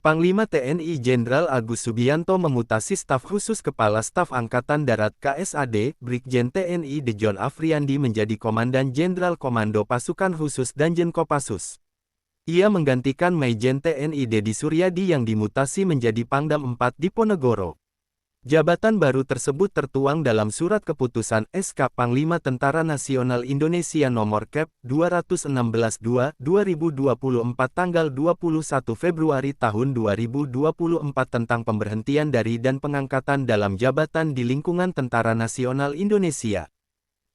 Panglima TNI Jenderal Agus Subianto memutasi Staf Khusus Kepala Staf Angkatan Darat KSAD, Brigjen TNI Dejon Afriandi menjadi Komandan Jenderal Komando Pasukan Khusus Danjen Kopassus. Ia menggantikan Maijen TNI Dedi Suryadi yang dimutasi menjadi Pangdam 4 Diponegoro. Jabatan baru tersebut tertuang dalam Surat Keputusan SK Panglima Tentara Nasional Indonesia Nomor Kep. 216-2/2024 tanggal 21 Februari tahun 2024 tentang pemberhentian dari dan pengangkatan dalam jabatan di lingkungan Tentara Nasional Indonesia.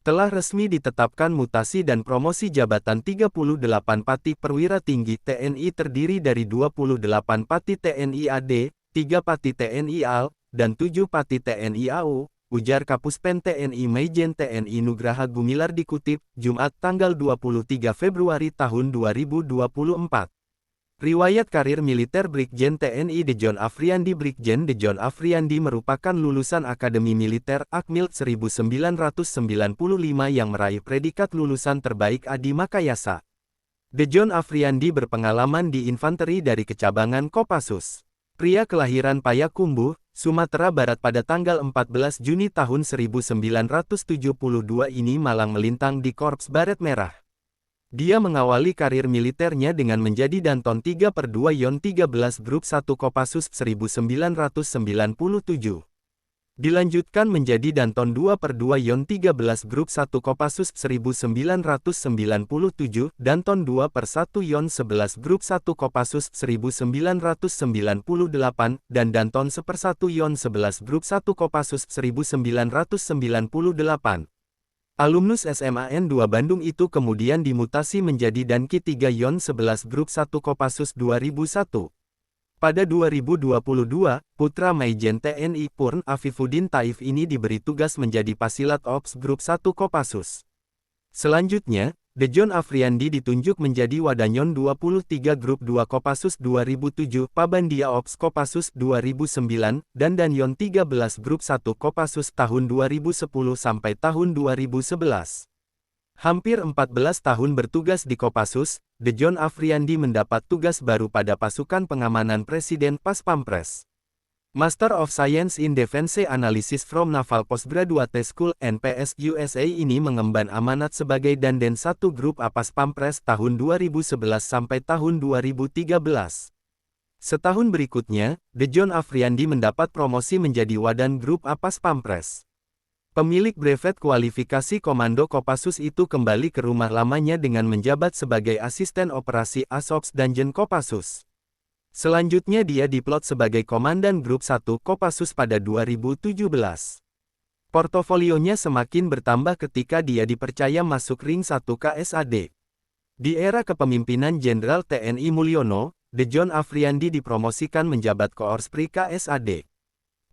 Telah resmi ditetapkan mutasi dan promosi jabatan 38 Pati Perwira Tinggi TNI terdiri dari 28 Pati TNI AD, 3 Pati TNI AL, dan 7 Pati TNI AU, ujar Kapuspen TNI Maijen TNI Nugraha Gumilar dikutip, Jumat tanggal 23 Februari tahun 2024. Riwayat karir militer Brigjen TNI Dejon Afriandi. Brigjen Dejon Afriandi merupakan lulusan Akademi Militer Akmil 1995 yang meraih predikat lulusan terbaik Adi Makayasa. Dejon Afriandi berpengalaman di infanteri dari kecabangan Kopassus. Pria kelahiran Payakumbuh, Sumatera Barat pada tanggal 14 Juni tahun 1972 ini malang melintang di Korps Baret Merah. Dia mengawali karir militernya dengan menjadi Danton 3/2 Yon 13 Grup 1 Kopassus 1997. Dilanjutkan menjadi Danton 2/2 Yon 13 Grup 1 Kopassus 1997, Danton 2/1 Yon 11 Grup 1 Kopassus 1998, dan Danton 1/1 Yon 11 Grup 1 Kopassus 1998. Alumnus SMAN 2 Bandung itu kemudian dimutasi menjadi Danki 3 Yon 11 Grup 1 Kopassus 2001. Pada 2022, putra Maijen TNI Purn Afifuddin Taif ini diberi tugas menjadi Pasilat Ops Grup 1 Kopassus. Selanjutnya, Dejon Afriandi ditunjuk menjadi Wadanyon 23 Grup 2 Kopassus 2007, Pabandia Ops Kopassus 2009, dan Danyon 13 Grup 1 Kopassus tahun 2010 sampai tahun 2011. Hampir 14 tahun bertugas di Kopassus, Dejon Afriandi mendapat tugas baru pada Pasukan Pengamanan Presiden Pas Pampres. Master of Science in Defense Analysis from Naval Postgraduate School (NPS USA) ini mengemban amanat sebagai Danden 1 Grup A Pas Pampres tahun 2011 sampai tahun 2013. Setahun berikutnya, Dejon Afriandi mendapat promosi menjadi Wadan Grup A Pas Pampres. Pemilik brevet kualifikasi Komando Kopassus itu kembali ke rumah lamanya dengan menjabat sebagai Asisten Operasi Asops Danjen Kopassus. Selanjutnya dia diplot sebagai Komandan Grup 1 Kopassus pada 2017. Portofolionya semakin bertambah ketika dia dipercaya masuk Ring 1 KSAD. Di era kepemimpinan Jenderal TNI Mulyono, Dejon Afriandi dipromosikan menjabat Koorspri KSAD.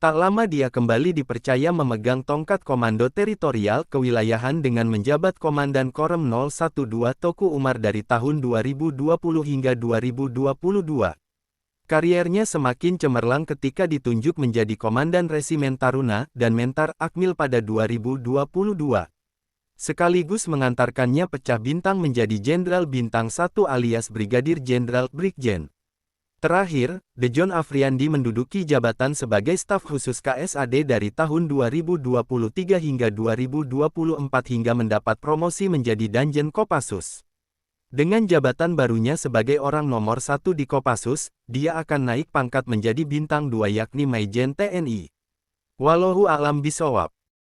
Tak lama dia kembali dipercaya memegang tongkat Komando Teritorial Kewilayahan dengan menjabat Komandan Korem 012 Toku Umar dari tahun 2020 hingga 2022. Kariernya semakin cemerlang ketika ditunjuk menjadi Komandan Resimen Taruna dan Mentar Akmil pada 2022. Sekaligus mengantarkannya pecah bintang menjadi Jenderal Bintang 1 alias Brigadir Jenderal Brigjen. Terakhir, Dejon Afriandi menduduki jabatan sebagai Staf Khusus KSAD dari tahun 2023 hingga 2024 hingga mendapat promosi menjadi Danjen Kopassus. Dengan jabatan barunya sebagai orang nomor 1 di Kopassus, dia akan naik pangkat menjadi Bintang 2 yakni Maijen TNI. Wallahu a'lam bishawab.